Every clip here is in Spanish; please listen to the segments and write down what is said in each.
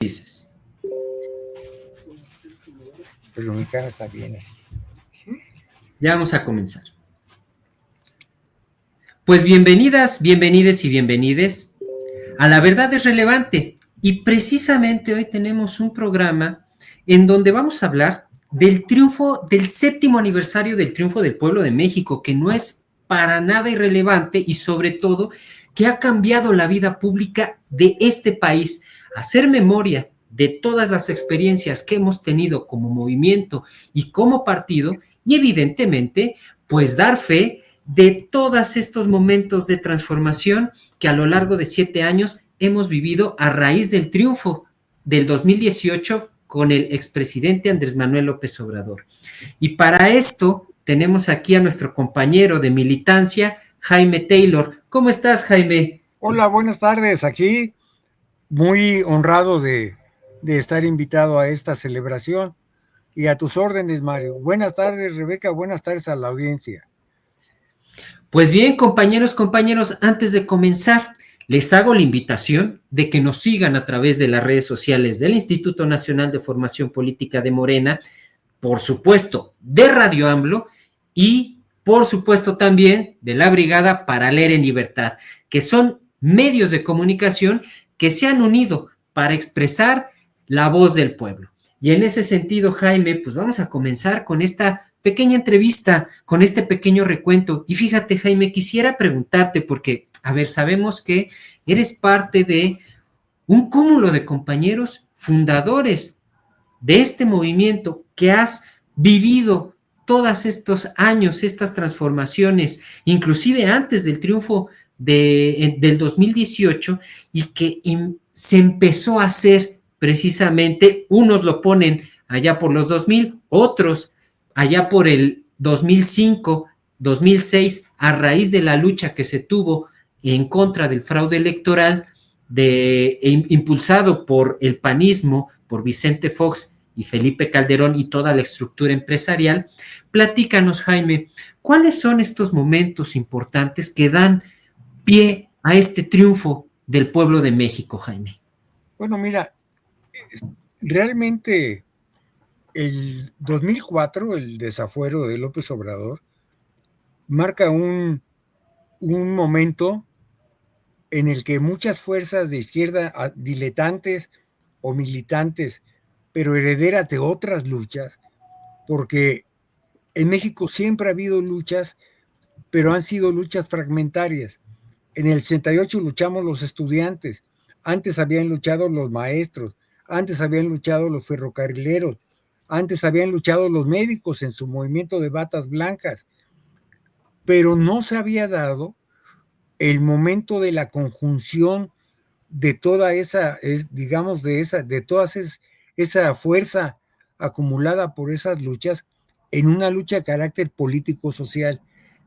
Dices. Pero mi cara está bien así. Ya vamos a comenzar. Pues bienvenidas, bienvenides y bienvenides a La Verdad es Relevante. Y precisamente hoy tenemos un programa en donde vamos a hablar del triunfo, del 7º aniversario del triunfo del pueblo de México, que no es para nada irrelevante y sobre todo que ha cambiado la vida pública de este país. Hacer memoria de todas las experiencias que hemos tenido como movimiento y como partido y evidentemente pues dar fe de todos estos momentos de transformación que a lo largo de 7 años hemos vivido a raíz del triunfo del 2018 con el expresidente Andrés Manuel López Obrador. Y para esto tenemos aquí a nuestro compañero de militancia, Jaime Taylor. ¿Cómo estás, Jaime? Hola, buenas tardes. Aquí muy honrado de estar invitado a esta celebración y a tus órdenes, Mario. Buenas tardes, Rebeca. Buenas tardes a la audiencia. Pues bien, compañeros, antes de comenzar, les hago la invitación de que nos sigan a través de las redes sociales del Instituto Nacional de Formación Política de Morena, por supuesto, de Radio AMLO y, por supuesto, también de la Brigada para Leer en Libertad, que son medios de comunicación que se han unido para expresar la voz del pueblo. Y en ese sentido, Jaime, pues vamos a comenzar con esta pequeña entrevista, con este pequeño recuento. Y fíjate, Jaime, quisiera preguntarte, porque, a ver, sabemos que eres parte de un cúmulo de compañeros fundadores de este movimiento, que has vivido todos estos años, estas transformaciones, inclusive antes del triunfo del 2018, y que se empezó a hacer precisamente, unos lo ponen allá por los 2000, otros allá por el 2005, 2006, a raíz de la lucha que se tuvo en contra del fraude electoral, impulsado por el panismo, por Vicente Fox y Felipe Calderón y toda la estructura empresarial. Platícanos, Jaime, ¿cuáles son estos momentos importantes que dan pie a este triunfo del pueblo de México, Jaime? Bueno, mira, realmente el 2004, el desafuero de López Obrador, marca un momento en el que muchas fuerzas de izquierda, diletantes o militantes, pero herederas de otras luchas, porque en México siempre ha habido luchas, pero han sido luchas fragmentarias. En el 68 luchamos los estudiantes, antes habían luchado los maestros, antes habían luchado los ferrocarrileros, antes habían luchado los médicos en su movimiento de batas blancas, pero no se había dado el momento de la conjunción de toda esa, digamos, de toda esa fuerza acumulada por esas luchas en una lucha de carácter político-social.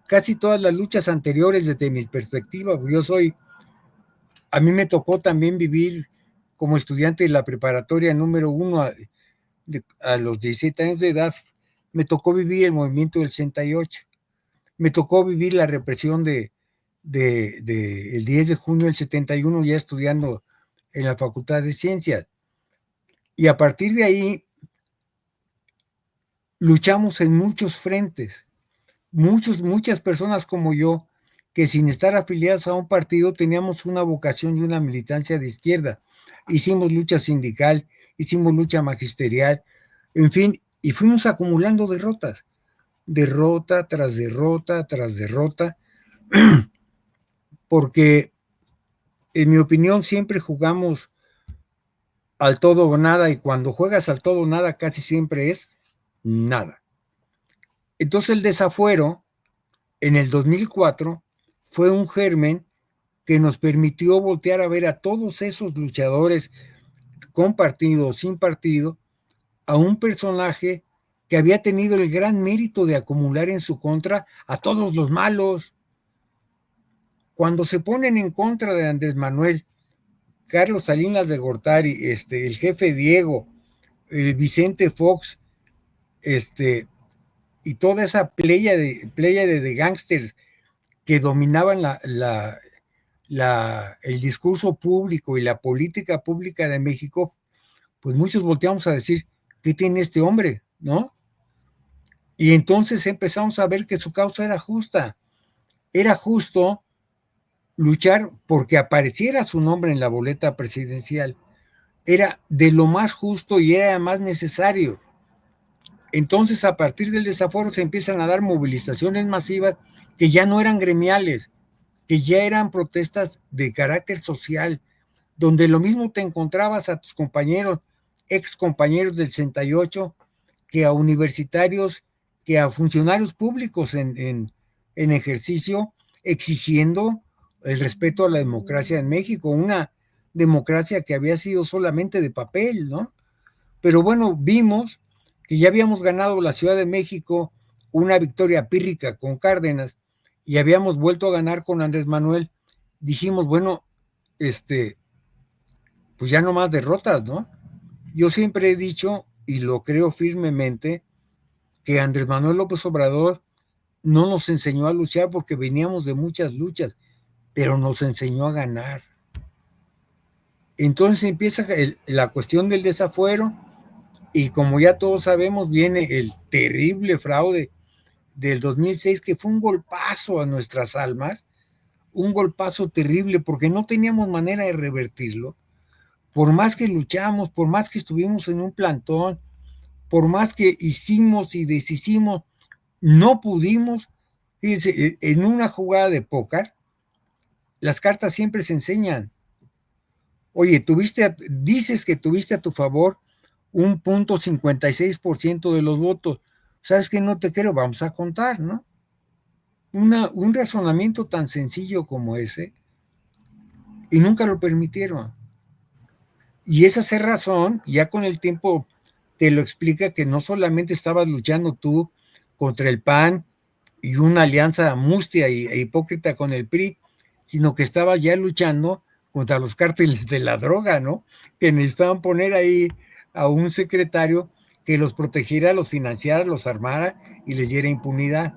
Casi todas las luchas anteriores, desde mi perspectiva, a mí me tocó también vivir como estudiante de la preparatoria número 1 a los 17 años de edad, me tocó vivir el movimiento del 68, me tocó vivir la represión el 10 de junio del 71, ya estudiando en la Facultad de Ciencias. Y a partir de ahí, luchamos en muchos frentes. Muchas personas como yo, que sin estar afiliadas a un partido, teníamos una vocación y una militancia de izquierda. Hicimos lucha sindical, hicimos lucha magisterial, en fin, y fuimos acumulando derrotas, derrota tras derrota tras derrota, porque en mi opinión siempre jugamos al todo o nada, y cuando juegas al todo o nada casi siempre es nada. Entonces el desafuero en el 2004 fue un germen que nos permitió voltear a ver a todos esos luchadores con partido o sin partido, a un personaje que había tenido el gran mérito de acumular en su contra a todos los malos. Cuando se ponen en contra de Andrés Manuel, Carlos Salinas de Gortari, el jefe Diego, Vicente Fox, y toda esa pléyade de gángsters que dominaban el discurso público y la política pública de México, pues muchos volteamos a decir, ¿qué tiene este hombre? ¿No? Y entonces empezamos a ver que su causa era justa. Era justo luchar porque apareciera su nombre en la boleta presidencial. Era de lo más justo y era más necesario. Entonces, a partir del desafuero se empiezan a dar movilizaciones masivas que ya no eran gremiales, que ya eran protestas de carácter social, donde lo mismo te encontrabas a tus compañeros, ex compañeros del 68, que a universitarios, que a funcionarios públicos en ejercicio, exigiendo el respeto a la democracia en México, una democracia que había sido solamente de papel, ¿no? Pero bueno, vimos que ya habíamos ganado la Ciudad de México una victoria pírrica con Cárdenas y habíamos vuelto a ganar con Andrés Manuel. Dijimos, bueno, pues ya no más derrotas, ¿no? Yo siempre he dicho, y lo creo firmemente, que Andrés Manuel López Obrador no nos enseñó a luchar porque veníamos de muchas luchas, pero nos enseñó a ganar. Entonces empieza la cuestión del desafuero y como ya todos sabemos, viene el terrible fraude del 2006, que fue un golpazo a nuestras almas, un golpazo terrible porque no teníamos manera de revertirlo. Por más que luchamos, por más que estuvimos en un plantón, por más que hicimos y deshicimos, no pudimos. Fíjense, en una jugada de póker, las cartas siempre se enseñan. Oye, dices que tuviste a tu favor un 0.56% de los votos. ¿Sabes qué? No te creo, vamos a contar, ¿no? Un razonamiento tan sencillo como ese, y nunca lo permitieron. Y esa cerrazón, ya con el tiempo te lo explica que no solamente estabas luchando tú contra el PAN y una alianza mustia e hipócrita con el PRI, sino que estabas ya luchando contra los cárteles de la droga, ¿no? Que necesitaban poner ahí a un secretario que los protegiera, los financiara, los armara y les diera impunidad.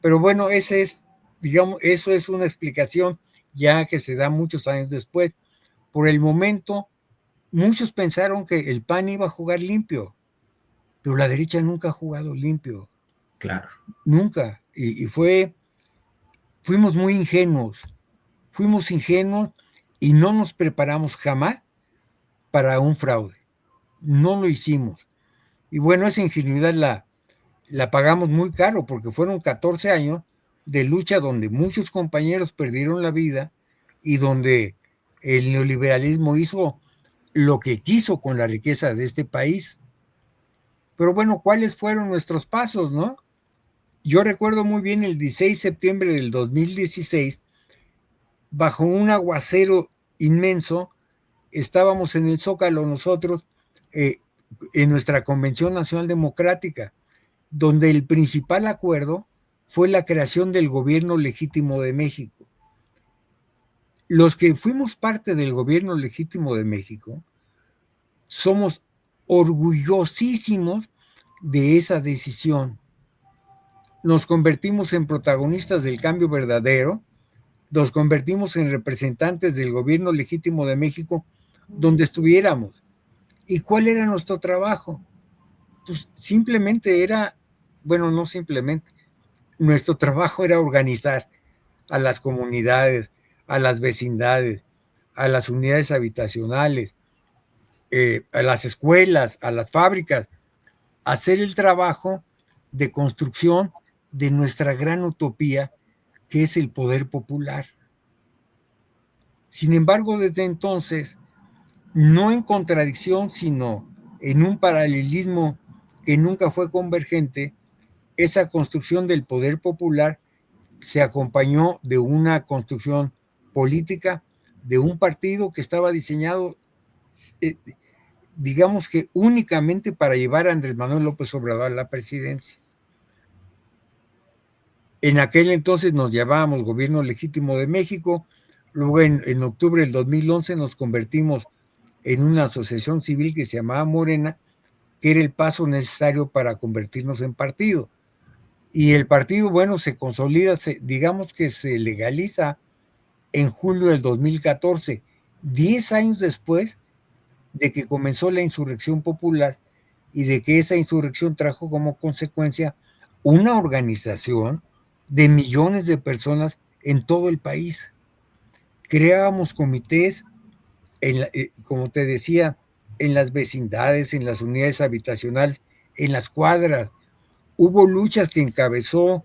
Pero bueno, eso es una explicación ya que se da muchos años después. Por el momento, muchos pensaron que el PAN iba a jugar limpio, pero la derecha nunca ha jugado limpio. Claro. Nunca. Y fuimos muy ingenuos. Fuimos ingenuos y no nos preparamos jamás para un fraude. No lo hicimos. Y bueno, esa ingenuidad la pagamos muy caro porque fueron 14 años de lucha donde muchos compañeros perdieron la vida y donde el neoliberalismo hizo lo que quiso con la riqueza de este país. Pero bueno, ¿cuáles fueron nuestros pasos, no? Yo recuerdo muy bien el 16 de septiembre del 2016, bajo un aguacero inmenso, estábamos en el Zócalo nosotros, en nuestra Convención Nacional Democrática, donde el principal acuerdo fue la creación del Gobierno Legítimo de México. Los que fuimos parte del Gobierno Legítimo de México somos orgullosísimos de esa decisión. Nos convertimos en protagonistas del cambio verdadero, nos convertimos en representantes del Gobierno Legítimo de México donde estuviéramos. ¿Y cuál era nuestro trabajo? Pues simplemente era, bueno, no simplemente, nuestro trabajo era organizar a las comunidades, a las vecindades, a las unidades habitacionales, a las escuelas, a las fábricas, hacer el trabajo de construcción de nuestra gran utopía, que es el poder popular. Sin embargo, desde entonces, no en contradicción, sino en un paralelismo que nunca fue convergente, esa construcción del poder popular se acompañó de una construcción política de un partido que estaba diseñado, digamos que únicamente para llevar a Andrés Manuel López Obrador a la presidencia. En aquel entonces nos llamábamos Gobierno Legítimo de México, luego en octubre del 2011 nos convertimos en una asociación civil que se llamaba Morena, que era el paso necesario para convertirnos en partido. Y el partido, bueno, se consolida, digamos que se legaliza en julio del 2014, 10 años después de que comenzó la insurrección popular y de que esa insurrección trajo como consecuencia una organización de millones de personas en todo el país. Creábamos comités, como te decía, en las vecindades, en las unidades habitacionales, en las cuadras. Hubo luchas que encabezó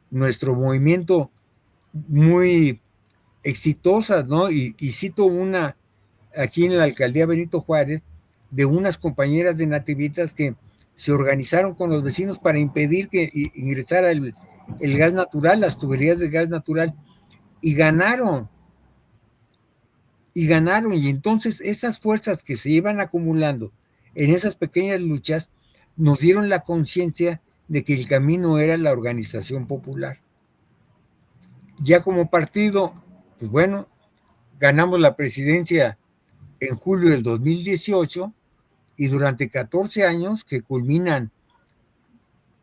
nuestro movimiento muy exitosas, ¿no? Y cito una aquí en la alcaldía Benito Juárez, de unas compañeras de nativitas que se organizaron con los vecinos para impedir que ingresara el gas natural, las tuberías de gas natural, y ganaron, y entonces esas fuerzas que se iban acumulando en esas pequeñas luchas nos dieron la conciencia de que el camino era la organización popular. Ya como partido, pues bueno, ganamos la presidencia en julio del 2018 y durante 14 años que culminan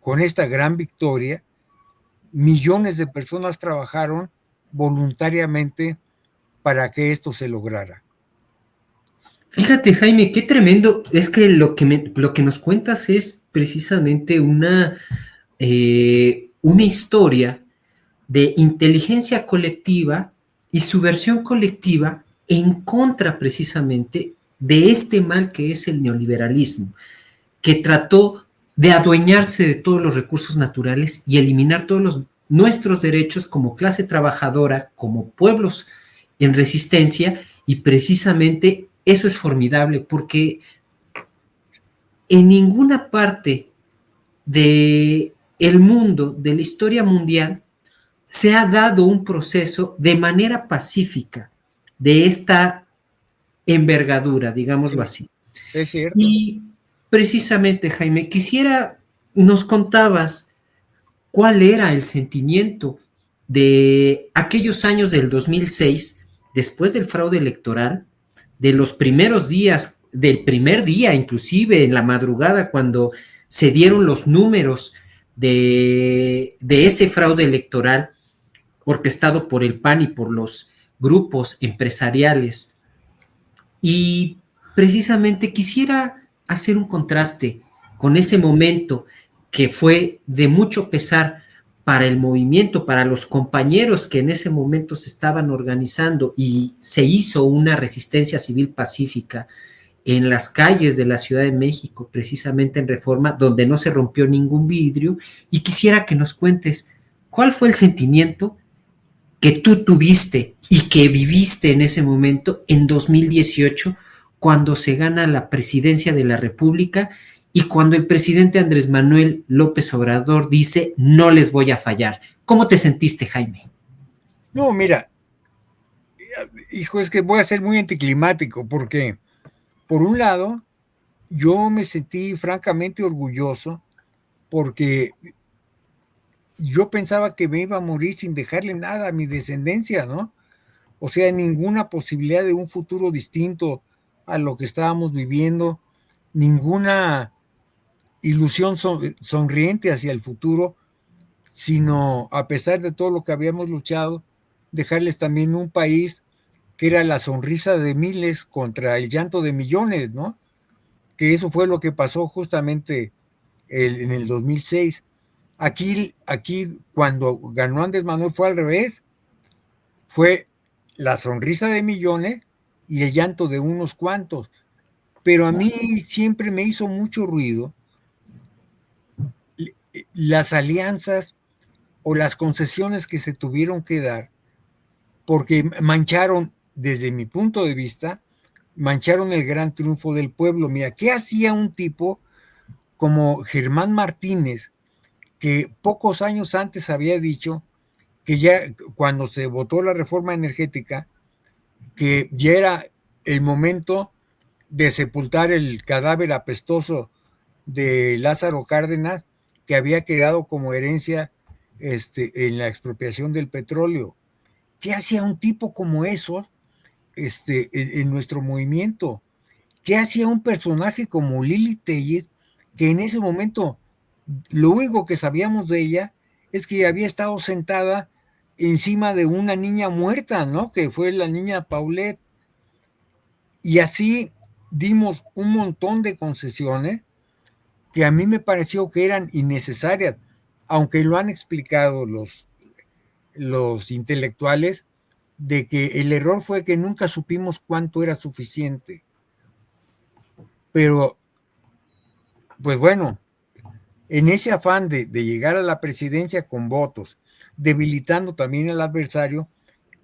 con esta gran victoria, millones de personas trabajaron voluntariamente para que esto se lograra. Fíjate, Jaime, qué tremendo. Es que lo que nos cuentas es precisamente una historia de inteligencia colectiva y subversión colectiva en contra precisamente de este mal que es el neoliberalismo, que trató de adueñarse de todos los recursos naturales y eliminar nuestros derechos como clase trabajadora, como pueblos en resistencia, y precisamente eso es formidable porque en ninguna parte de el mundo, de la historia mundial, se ha dado un proceso de manera pacífica de esta envergadura, digámoslo Sí, así. es cierto. Y precisamente, Jaime, nos contabas cuál era el sentimiento de aquellos años del 2006, después del fraude electoral, de los primeros días, del primer día, inclusive en la madrugada, cuando se dieron los números de ese fraude electoral orquestado por el PAN y por los grupos empresariales. Y precisamente quisiera hacer un contraste con ese momento que fue de mucho pesar para el movimiento, para los compañeros que en ese momento se estaban organizando y se hizo una resistencia civil pacífica en las calles de la Ciudad de México, precisamente en Reforma, donde no se rompió ningún vidrio. Y quisiera que nos cuentes cuál fue el sentimiento que tú tuviste y que viviste en ese momento en 2018, cuando se gana la presidencia de la República y cuando el presidente Andrés Manuel López Obrador dice: no les voy a fallar. ¿Cómo te sentiste, Jaime? No, mira, hijo, es que voy a ser muy anticlimático porque, por un lado, yo me sentí francamente orgulloso porque yo pensaba que me iba a morir sin dejarle nada a mi descendencia, ¿no? O sea, ninguna posibilidad de un futuro distinto a lo que estábamos viviendo, ninguna ilusión sonriente hacia el futuro, sino a pesar de todo lo que habíamos luchado, dejarles también un país que era la sonrisa de miles contra el llanto de millones, ¿no? Que eso fue lo que pasó justamente en el 2006. Aquí, cuando ganó Andrés Manuel fue al revés, fue la sonrisa de millones y el llanto de unos cuantos. Pero a mí siempre me hizo mucho ruido las alianzas o las concesiones que se tuvieron que dar, porque mancharon, desde mi punto de vista, mancharon el gran triunfo del pueblo. Mira, ¿qué hacía un tipo como Germán Martínez, que pocos años antes había dicho que ya cuando se votó la reforma energética, que ya era el momento de sepultar el cadáver apestoso de Lázaro Cárdenas, que había quedado como herencia en la expropiación del petróleo? ¿Qué hacía un tipo como eso en nuestro movimiento? ¿Qué hacía un personaje como Lili Tellez, que en ese momento lo único que sabíamos de ella es que había estado sentada encima de una niña muerta, ¿no? Que fue la niña Paulette. Y así dimos un montón de concesiones que a mí me pareció que eran innecesarias, aunque lo han explicado los intelectuales, de que el error fue que nunca supimos cuánto era suficiente. Pero, pues bueno, en ese afán de llegar a la presidencia con votos, debilitando también al adversario,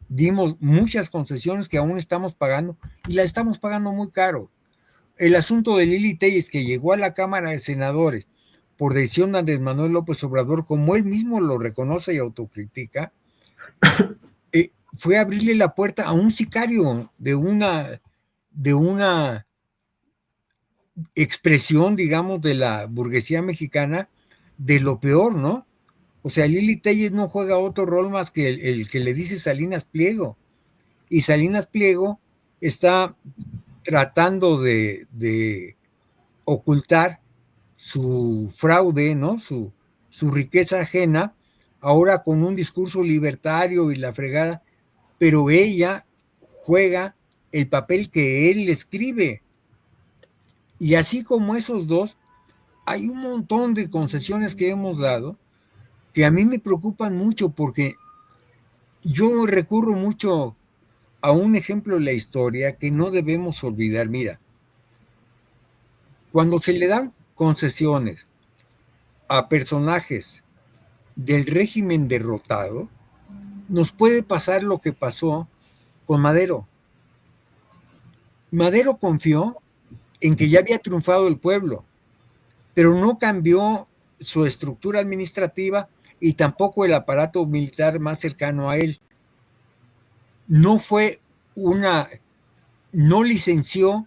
dimos muchas concesiones que aún estamos pagando y las estamos pagando muy caro. El asunto de Lili Telles, que llegó a la Cámara de Senadores por decisión de Andrés Manuel López Obrador, como él mismo lo reconoce y autocritica, fue abrirle la puerta a un sicario de una expresión, digamos, de la burguesía mexicana, de lo peor, ¿no? O sea, Lili Telles no juega otro rol más que el que le dice Salinas Pliego. Y Salinas Pliego está tratando de ocultar su fraude, ¿no? Su riqueza ajena, ahora con un discurso libertario y la fregada, pero ella juega el papel que él escribe. Y así como esos dos, hay un montón de concesiones que hemos dado que a mí me preocupan mucho porque yo recurro mucho a un ejemplo de la historia que no debemos olvidar. Mira, cuando se le dan concesiones a personajes del régimen derrotado, nos puede pasar lo que pasó con Madero. Madero confió en que ya había triunfado el pueblo, pero no cambió su estructura administrativa y tampoco el aparato militar más cercano a él. No licenció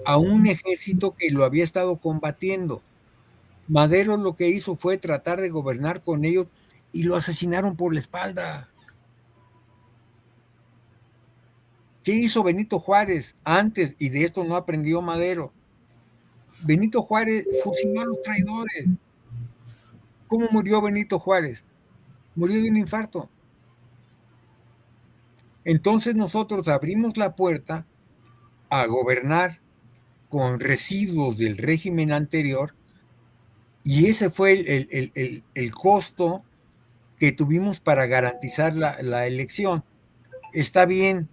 a un ejército que lo había estado combatiendo. Madero lo que hizo fue tratar de gobernar con ellos y lo asesinaron por la espalda. ¿Qué hizo Benito Juárez antes? Y de esto no aprendió Madero. Benito Juárez fusiló a los traidores. ¿Cómo murió Benito Juárez? Murió de un infarto. Entonces nosotros abrimos la puerta a gobernar con residuos del régimen anterior y ese fue el costo que tuvimos para garantizar la elección. Está bien,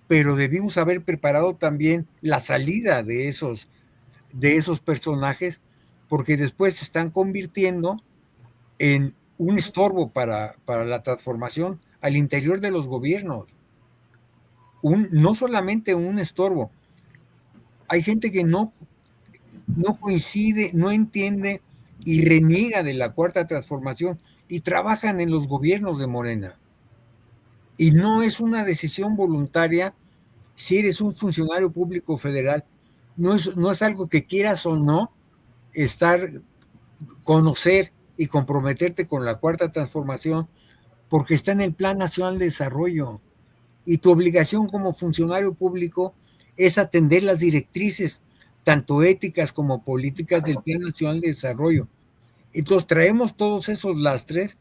pero debimos haber preparado también la salida de esos personajes, porque después se están convirtiendo en un estorbo para la transformación al interior de los gobiernos. No solamente un estorbo, hay gente que no coincide, no entiende y reniega de la cuarta transformación y trabajan en los gobiernos de Morena. Y no es una decisión voluntaria si eres un funcionario público federal. No es algo que quieras o no conocer y comprometerte con la cuarta transformación, porque está en el Plan Nacional de Desarrollo. Y tu obligación como funcionario público es atender las directrices, tanto éticas como políticas del Plan Nacional de Desarrollo. Entonces traemos todos esos lastres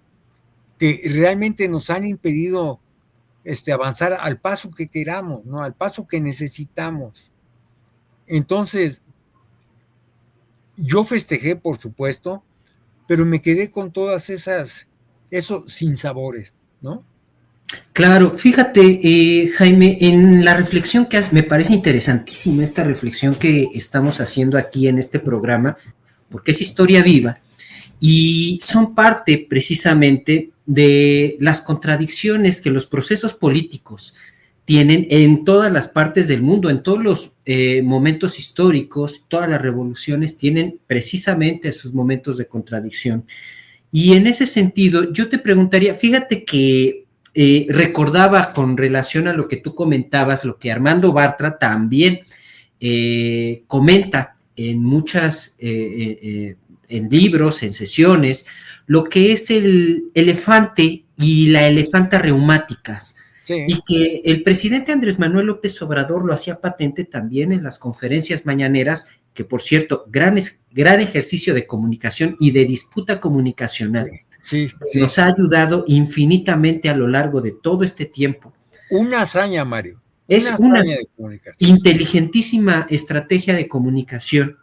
que realmente nos han impedido avanzar al paso que queramos, ¿no? Al paso que necesitamos. Entonces, yo festejé, por supuesto, pero me quedé con todas esos sinsabores, ¿no? Claro, fíjate, Jaime, en la reflexión que haces, me parece interesantísima esta reflexión que estamos haciendo aquí en este programa, porque es historia viva y son parte precisamente de las contradicciones que los procesos políticos tienen en todas las partes del mundo, en todos los momentos históricos, todas las revoluciones tienen precisamente esos momentos de contradicción. Y en ese sentido, yo te preguntaría, fíjate que recordaba con relación a lo que tú comentabas, lo que Armando Bartra también comenta en muchas, en libros, en sesiones, lo que es el elefante y la elefanta reumáticas. Sí. Y que el presidente Andrés Manuel López Obrador lo hacía patente también en las conferencias mañaneras, que por cierto, gran ejercicio de comunicación y de disputa comunicacional. Sí. Nos ha ayudado infinitamente a lo largo de todo este tiempo. Una hazaña, Mario. Es una inteligentísima estrategia de comunicación.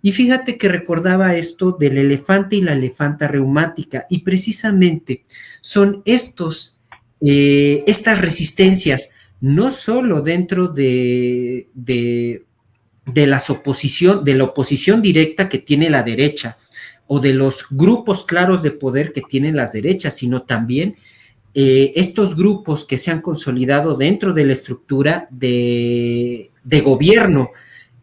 Y fíjate que recordaba esto del elefante y la elefanta reumática, y precisamente son estas resistencias, no solo dentro de de la oposición directa que tiene la derecha, o de los grupos claros de poder que tienen las derechas, sino también estos grupos que se han consolidado dentro de la estructura de gobierno,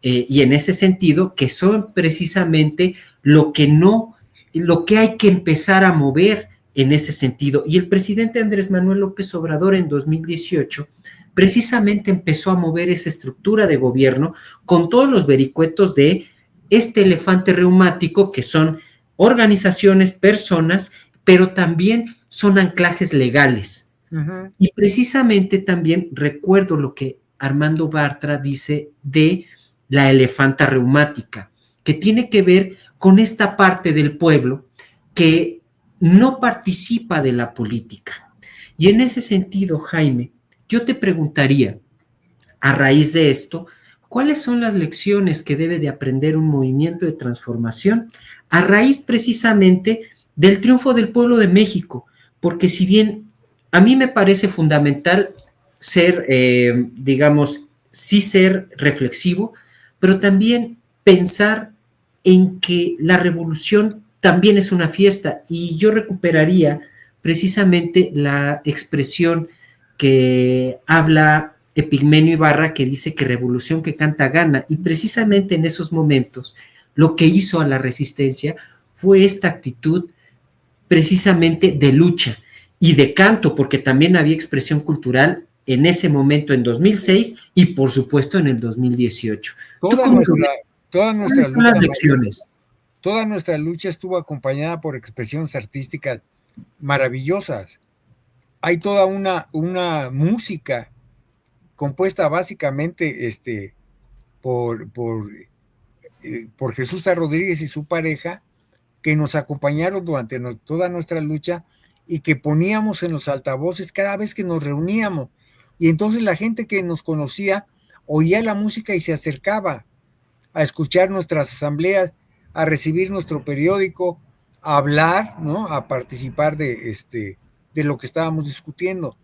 y en ese sentido, que son precisamente lo que hay que empezar a mover en ese sentido. Y el presidente Andrés Manuel López Obrador en 2018 precisamente empezó a mover esa estructura de gobierno con todos los vericuetos de este elefante reumático, que son organizaciones, personas, pero también son anclajes legales. Uh-huh. Y precisamente también recuerdo lo que Armando Bartra dice de la elefanta reumática, que tiene que ver con esta parte del pueblo que no participa de la política. Y en ese sentido, Jaime, yo te preguntaría, a raíz de esto, ¿cuáles son las lecciones que debe de aprender un movimiento de transformación a raíz precisamente del triunfo del pueblo de México? Porque si bien a mí me parece fundamental ser, sí ser reflexivo, pero también pensar en que la revolución también es una fiesta, y yo recuperaría precisamente la expresión que habla Epigmenio Ibarra, que dice que revolución que canta gana, y precisamente en esos momentos lo que hizo a la resistencia fue esta actitud precisamente de lucha y de canto, porque también había expresión cultural en ese momento, en 2006, y por supuesto en el 2018. ¿Cuáles son las lecciones? Toda nuestra lucha estuvo acompañada por expresiones artísticas maravillosas. Hay toda una música compuesta básicamente por Jesús Rodríguez y su pareja, que nos acompañaron durante toda nuestra lucha y que poníamos en los altavoces cada vez que nos reuníamos. Y entonces la gente que nos conocía oía la música y se acercaba a escuchar nuestras asambleas, a recibir nuestro periódico, a hablar, ¿no? A participar de lo que estábamos discutiendo.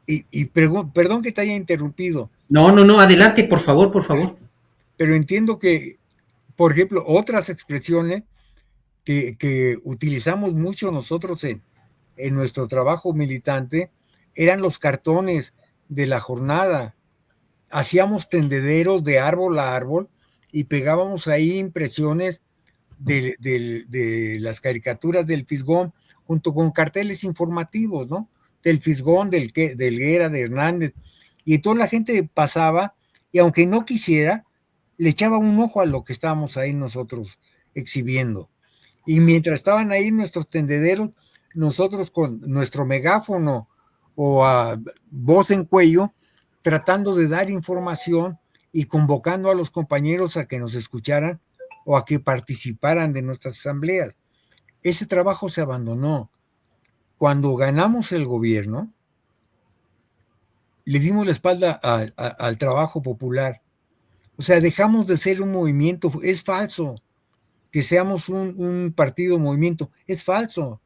Y perdón que te haya interrumpido. No, adelante, por favor. Pero entiendo que, por ejemplo, otras expresiones que utilizamos mucho nosotros en nuestro trabajo militante eran los cartones de la jornada. Hacíamos tendederos de árbol a árbol y pegábamos ahí impresiones de las caricaturas del Fisgón, junto con carteles informativos, ¿no? Del Fisgón, del Guerra, de Hernández. Y toda la gente pasaba, y aunque no quisiera, le echaba un ojo a lo que estábamos ahí nosotros exhibiendo. Y mientras estaban ahí nuestros tendederos, nosotros con nuestro megáfono o a voz en cuello, tratando de dar información y convocando a los compañeros a que nos escucharan o a que participaran de nuestras asambleas. Ese trabajo se abandonó. Cuando ganamos el gobierno, le dimos la espalda al trabajo popular. O sea, dejamos de ser un movimiento. Es falso que seamos un partido movimiento. Es falso.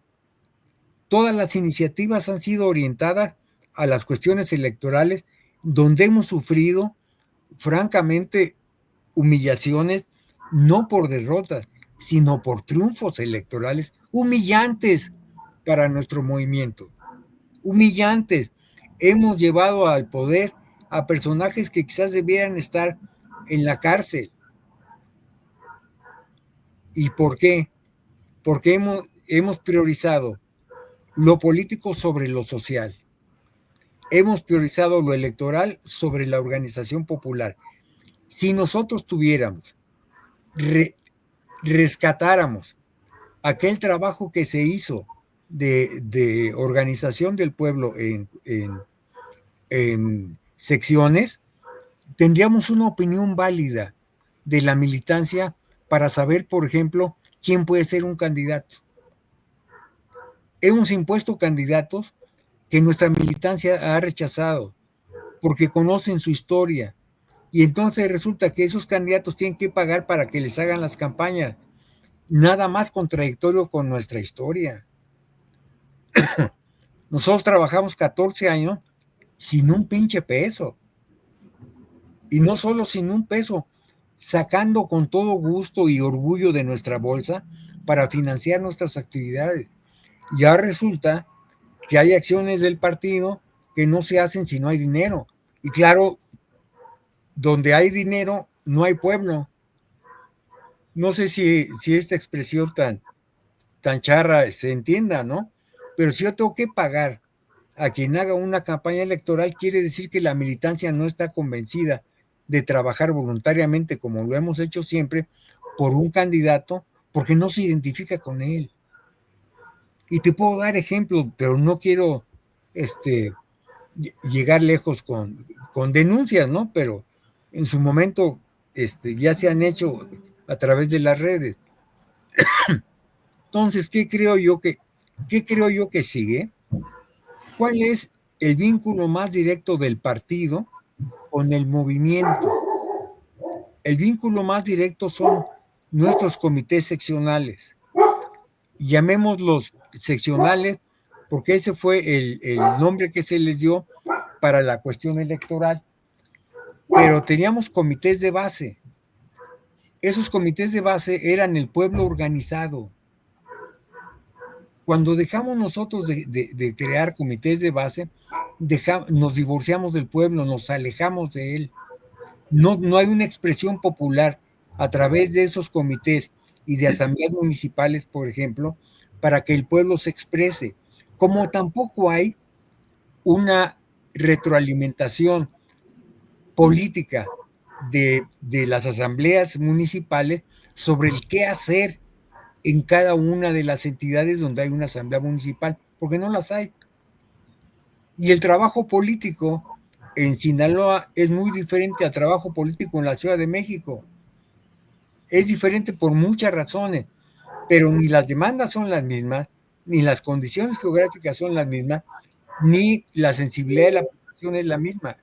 Todas las iniciativas han sido orientadas a las cuestiones electorales, donde hemos sufrido, francamente, humillaciones, no por derrotas, sino por triunfos electorales humillantes para nuestro movimiento. Humillantes. Hemos llevado al poder a personajes que quizás debieran estar en la cárcel. ¿Y por qué? Porque hemos priorizado lo político sobre lo social. Hemos priorizado lo electoral sobre la organización popular. Si nosotros tuviéramos, rescatáramos aquel trabajo que se hizo de organización del pueblo en secciones, tendríamos una opinión válida de la militancia para saber, por ejemplo, quién puede ser un candidato. Hemos impuesto candidatos que nuestra militancia ha rechazado. porque conocen su historia. Y entonces resulta que esos candidatos tienen que pagar para que les hagan las campañas. Nada más contradictorio con nuestra historia. Nosotros trabajamos 14 años sin un pinche peso. Y no solo sin un peso, sacando con todo gusto y orgullo de nuestra bolsa para financiar nuestras actividades. Ya resulta que hay acciones del partido que no se hacen si no hay dinero. Y claro, donde hay dinero, no hay pueblo. No sé si esta expresión tan charra se entienda, ¿no? Pero si yo tengo que pagar a quien haga una campaña electoral, quiere decir que la militancia no está convencida de trabajar voluntariamente, como lo hemos hecho siempre, por un candidato, porque no se identifica con él. Y te puedo dar ejemplos, pero no quiero llegar lejos con denuncias, ¿no? Pero en su momento ya se han hecho a través de las redes. Entonces, ¿qué creo yo que sigue? ¿Cuál es el vínculo más directo del partido con el movimiento? El vínculo más directo son nuestros comités seccionales. Llamémoslos seccionales porque ese fue el nombre que se les dio para la cuestión electoral. Pero teníamos comités de base. Esos comités de base eran el pueblo organizado. Cuando dejamos nosotros de crear comités de base, nos divorciamos del pueblo, nos alejamos de él. No hay una expresión popular a través de esos comités y de asambleas municipales, por ejemplo, para que el pueblo se exprese. Como tampoco hay una retroalimentación política de las asambleas municipales sobre el qué hacer en cada una de las entidades donde hay una asamblea municipal, porque no las hay. Y el trabajo político en Sinaloa es muy diferente al trabajo político en la Ciudad de México. Es diferente por muchas razones, pero ni las demandas son las mismas, ni las condiciones geográficas son las mismas, ni la sensibilidad de la población es la misma.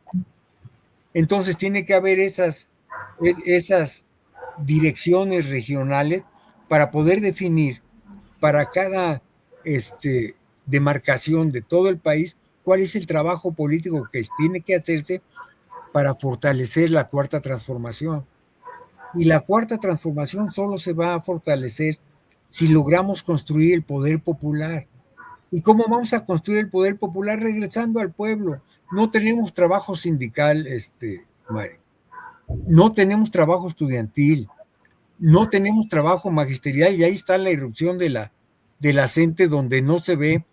Entonces tiene que haber esas direcciones regionales para poder definir para cada demarcación de todo el país cuál es el trabajo político que tiene que hacerse para fortalecer la cuarta transformación. Y la cuarta transformación solo se va a fortalecer si logramos construir el poder popular. ¿Y cómo vamos a construir el poder popular? Regresando al pueblo. No tenemos trabajo sindical, Mari. No tenemos trabajo estudiantil. No tenemos trabajo magisterial y ahí está la irrupción de la CENTE, donde no se ve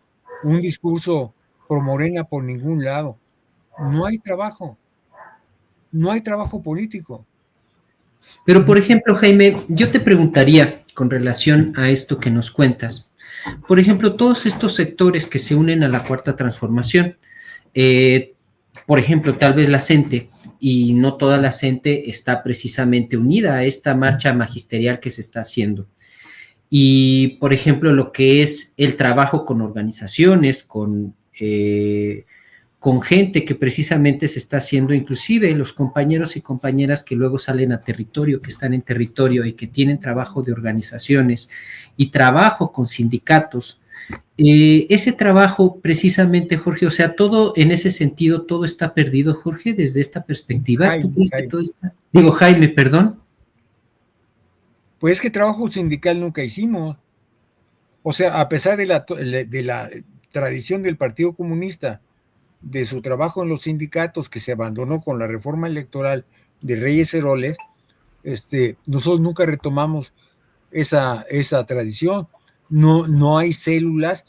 un discurso pro Morena por ningún lado. No hay trabajo político. Pero, por ejemplo, Jaime, yo te preguntaría con relación a esto que nos cuentas, por ejemplo, todos estos sectores que se unen a la cuarta transformación, por ejemplo, tal vez la CENTE, y no toda la CENTE está precisamente unida a esta marcha magisterial que se está haciendo. Y, por ejemplo, lo que es el trabajo con organizaciones, con gente que precisamente se está haciendo, inclusive los compañeros y compañeras que luego salen a territorio, que están en territorio y que tienen trabajo de organizaciones y trabajo con sindicatos. Ese trabajo precisamente, Jorge, o sea, todo en ese sentido, todo está perdido, Jorge, desde esta perspectiva. ¿Tú crees que todo está? Digo, Jaime, perdón. Pues es que trabajo sindical nunca hicimos. O sea, a pesar de la tradición del Partido Comunista, de su trabajo en los sindicatos que se abandonó con la reforma electoral de Reyes Heroles, nosotros nunca retomamos esa tradición. No hay células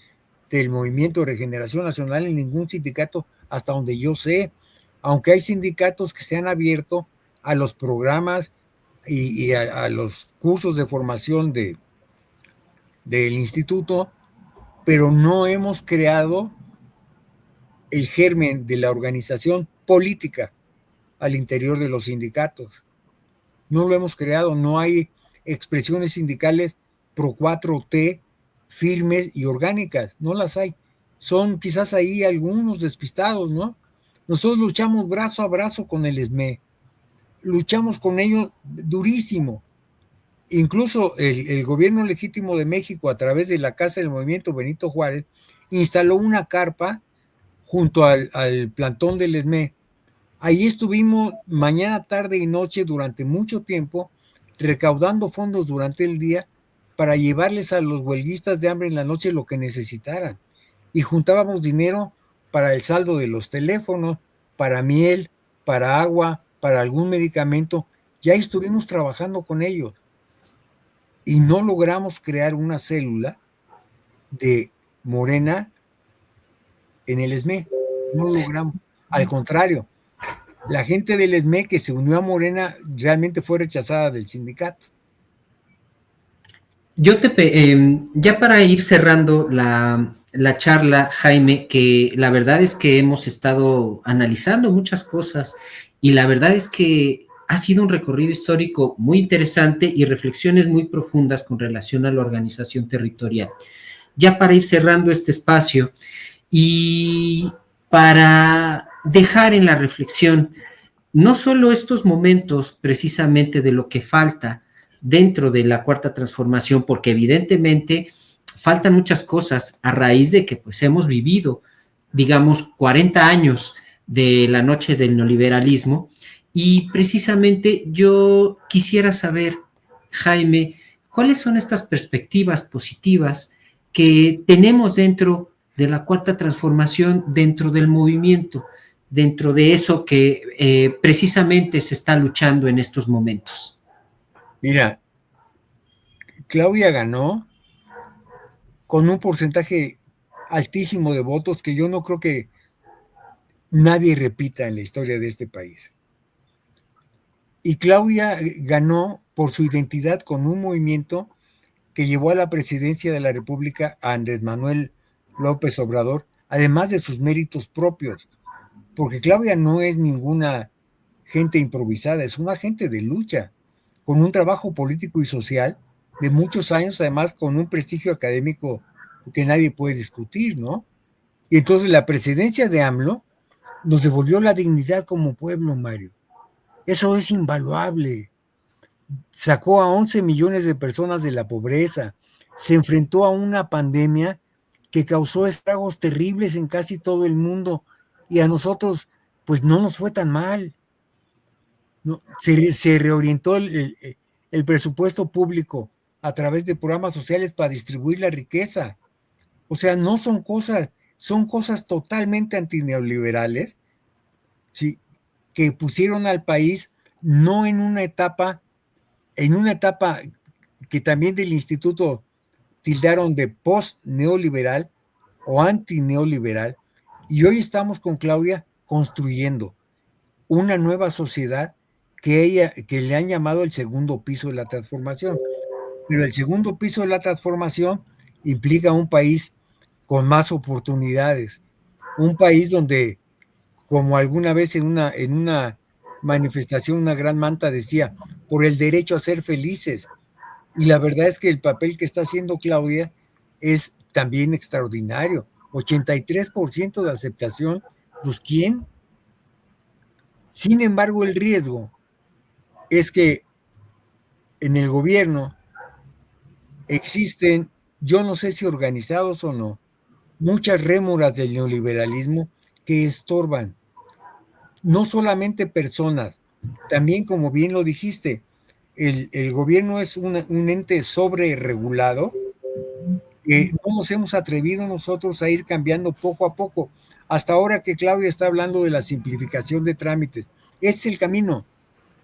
del Movimiento de Regeneración Nacional en ningún sindicato, hasta donde yo sé, aunque hay sindicatos que se han abierto a los programas y a los cursos de formación del instituto, pero no hemos creado el germen de la organización política al interior de los sindicatos. No lo hemos creado, no hay expresiones sindicales pro 4T firmes y orgánicas, no las hay. Son quizás ahí algunos despistados, ¿no? Nosotros luchamos brazo a brazo con el ESME, luchamos con ellos durísimo. Incluso el gobierno legítimo de México, a través de la Casa del Movimiento Benito Juárez, instaló una carpa junto al plantón del ESME. Ahí estuvimos mañana, tarde y noche durante mucho tiempo, recaudando fondos durante el día para llevarles a los huelguistas de hambre en la noche lo que necesitaran. Y juntábamos dinero para el saldo de los teléfonos, para miel, para agua, para algún medicamento. Ya estuvimos trabajando con ellos y no logramos crear una célula de Morena en el ESME. No lo logramos. Al contrario, la gente del ESME que se unió a Morena realmente fue rechazada del sindicato. Ya para ir cerrando la charla, Jaime, que la verdad es que hemos estado analizando muchas cosas y la verdad es que ha sido un recorrido histórico muy interesante y reflexiones muy profundas con relación a la organización territorial. Ya para ir cerrando este espacio y para dejar en la reflexión no solo estos momentos precisamente de lo que falta dentro de la cuarta transformación, porque evidentemente faltan muchas cosas a raíz de que pues hemos vivido, digamos, 40 años de la noche del neoliberalismo y precisamente yo quisiera saber, Jaime, cuáles son estas perspectivas positivas que tenemos dentro de la cuarta transformación, dentro del movimiento, dentro de eso que precisamente se está luchando en estos momentos. Mira, Claudia ganó con un porcentaje altísimo de votos que yo no creo que nadie repita en la historia de este país. Y Claudia ganó por su identidad con un movimiento que llevó a la presidencia de la República a Andrés Manuel López Obrador, además de sus méritos propios, porque Claudia no es ninguna gente improvisada, es una gente de lucha, con un trabajo político y social de muchos años, además con un prestigio académico que nadie puede discutir, ¿no? Y entonces la presidencia de AMLO nos devolvió la dignidad como pueblo, Mario. Eso es invaluable. Sacó a 11 millones de personas de la pobreza, se enfrentó a una pandemia que causó estragos terribles en casi todo el mundo y a nosotros pues no nos fue tan mal. No, se reorientó el presupuesto público a través de programas sociales para distribuir la riqueza. O sea, no son cosas, son cosas totalmente antineoliberales, ¿sí? Que pusieron al país no en una etapa que también del instituto tildaron de post-neoliberal o anti-neoliberal, y hoy estamos con Claudia construyendo una nueva sociedad que le han llamado el segundo piso de la transformación. Pero el segundo piso de la transformación implica un país con más oportunidades, un país donde, como alguna vez en una manifestación, una gran manta decía, por el derecho a ser felices. Y la verdad es que el papel que está haciendo Claudia es también extraordinario. 83% de aceptación, pues ¿quién? Sin embargo, el riesgo es que en el gobierno existen, yo no sé si organizados o no, muchas rémoras del neoliberalismo que estorban, no solamente personas, también como bien lo dijiste, el gobierno es un ente sobre regulado que no nos hemos atrevido nosotros a ir cambiando poco a poco. Hasta ahora que Claudia está hablando de la simplificación de trámites, ese es el camino.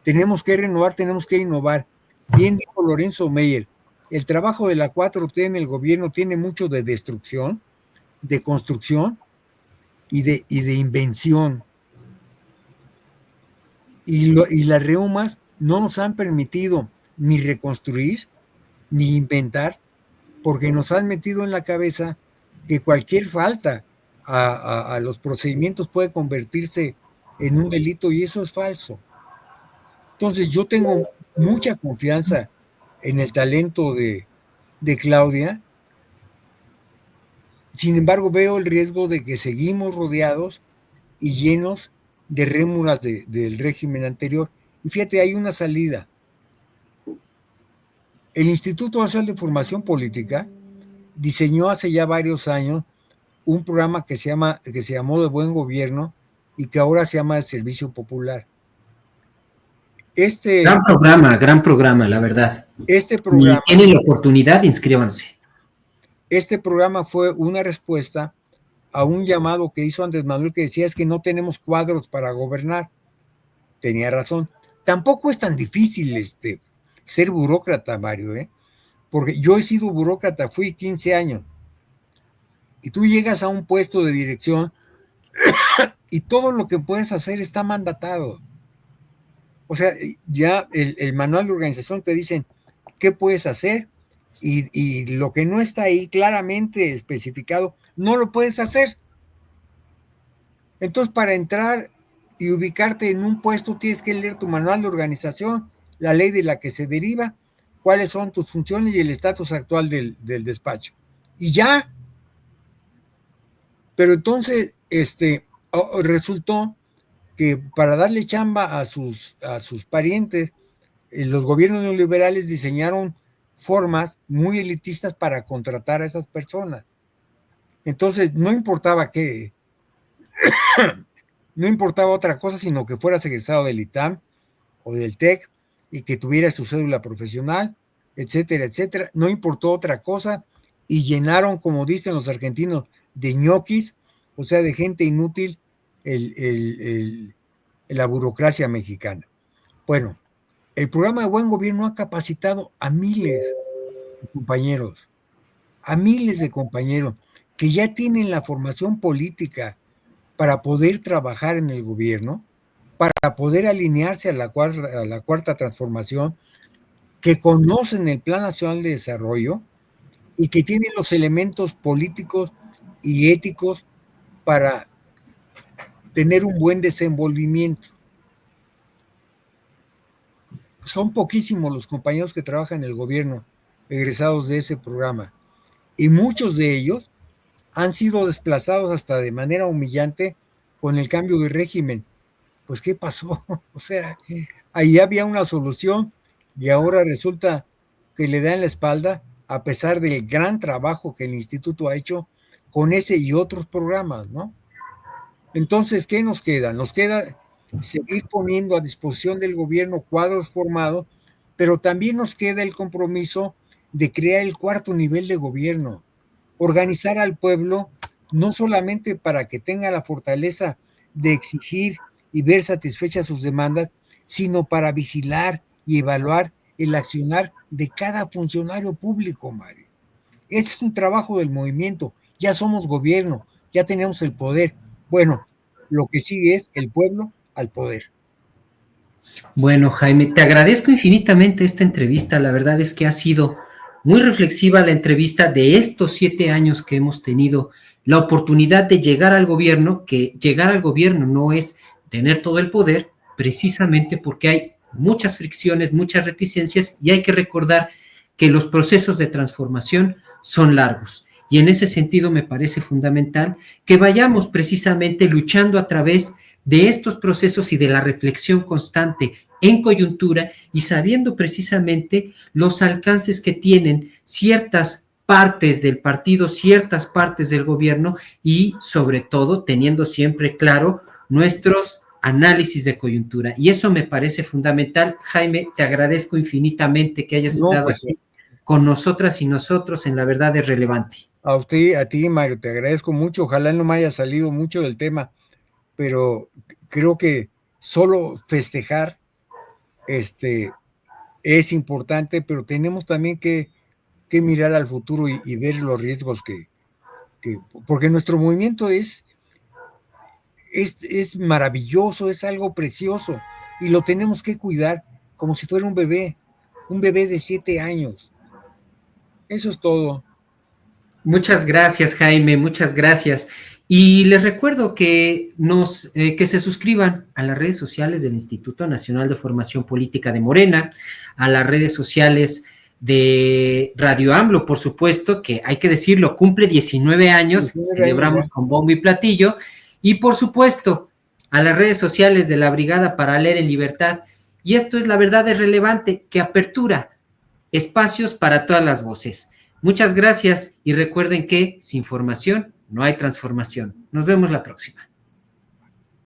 Tenemos que renovar, tenemos que innovar. Bien dijo Lorenzo Meyer, el trabajo de la 4T en el gobierno tiene mucho de destrucción, de construcción y de invención. Y las reumas no nos han permitido ni reconstruir ni inventar, porque nos han metido en la cabeza que cualquier falta a los procedimientos puede convertirse en un delito y eso es falso. Entonces yo tengo mucha confianza en el talento de Claudia, sin embargo veo el riesgo de que seguimos rodeados y llenos de rémuras del régimen anterior. Y fíjate, hay una salida. El Instituto Nacional de Formación Política diseñó hace ya varios años un programa que se llamó de Buen Gobierno y que ahora se llama de Servicio Popular. Gran programa, la verdad. Este programa, y tienen la oportunidad, inscríbanse. Este programa fue una respuesta a un llamado que hizo Andrés Manuel, que decía es que no tenemos cuadros para gobernar. Tenía razón. Tampoco es tan difícil ser burócrata, Mario, porque yo he sido burócrata, fui 15 años. Y tú llegas a un puesto de dirección y todo lo que puedes hacer está mandatado. O sea, ya el manual de organización te dicen qué puedes hacer y lo que no está ahí claramente especificado, no lo puedes hacer. Entonces, para entrar y ubicarte en un puesto, tienes que leer tu manual de organización, la ley de la que se deriva, cuáles son tus funciones y el estatus actual del despacho. Y ya. Pero entonces, resultó que para darle chamba a sus parientes, los gobiernos neoliberales diseñaron formas muy elitistas para contratar a esas personas. Entonces, no importaba no importaba otra cosa, sino que fueras egresado del ITAM o del TEC y que tuvieras tu cédula profesional, etcétera, etcétera. No importó otra cosa y llenaron, como dicen los argentinos, de ñoquis, o sea, de gente inútil, la burocracia mexicana. Bueno, el programa de Buen Gobierno ha capacitado a miles de compañeros que ya tienen la formación política para poder trabajar en el gobierno, para poder alinearse a la cuarta transformación, que conocen el Plan Nacional de Desarrollo y que tienen los elementos políticos y éticos para tener un buen desenvolvimiento. Son poquísimos los compañeros que trabajan en el gobierno egresados de ese programa y muchos de ellos han sido desplazados hasta de manera humillante con el cambio de régimen. Pues, ¿qué pasó? O sea, ahí había una solución y ahora resulta que le dan la espalda a pesar del gran trabajo que el instituto ha hecho con ese y otros programas, ¿no? Entonces, ¿qué nos queda? Nos queda seguir poniendo a disposición del gobierno cuadros formados, pero también nos queda el compromiso de crear el cuarto nivel de gobierno, organizar al pueblo no solamente para que tenga la fortaleza de exigir y ver satisfechas sus demandas, sino para vigilar y evaluar el accionar de cada funcionario público, Mario. Ese es un trabajo del movimiento. Ya somos gobierno, ya tenemos el poder. Bueno, lo que sigue es el pueblo al poder. Bueno, Jaime, te agradezco infinitamente esta entrevista. La verdad es que ha sido muy reflexiva la entrevista de estos 7 años que hemos tenido la oportunidad de llegar al gobierno, que llegar al gobierno no es tener todo el poder, precisamente porque hay muchas fricciones, muchas reticencias, y hay que recordar que los procesos de transformación son largos. Y en ese sentido me parece fundamental que vayamos precisamente luchando a través de estos procesos y de la reflexión constante en coyuntura y sabiendo precisamente los alcances que tienen ciertas partes del partido, ciertas partes del gobierno y sobre todo teniendo siempre claro nuestros análisis de coyuntura. Y eso me parece fundamental. Jaime, te agradezco infinitamente que hayas estado aquí con nosotras y nosotros. En la verdad es relevante. A usted, a ti, Mario, te agradezco mucho. Ojalá no me haya salido mucho del tema, pero creo que solo festejar es importante, pero tenemos también que mirar al futuro y ver los riesgos porque nuestro movimiento es maravilloso, es algo precioso y lo tenemos que cuidar como si fuera un bebé de 7 años. Eso es todo. Muchas gracias, Jaime, muchas gracias. Y les recuerdo que que se suscriban a las redes sociales del Instituto Nacional de Formación Política de Morena, a las redes sociales de Radio AMLO, por supuesto, que hay que decirlo, cumple 19 años, celebramos con bombo y platillo, y por supuesto, a las redes sociales de la Brigada para Leer en Libertad. Y esto es, la verdad, es relevante, que apertura espacios para todas las voces. Muchas gracias y recuerden que sin formación no hay transformación. Nos vemos la próxima.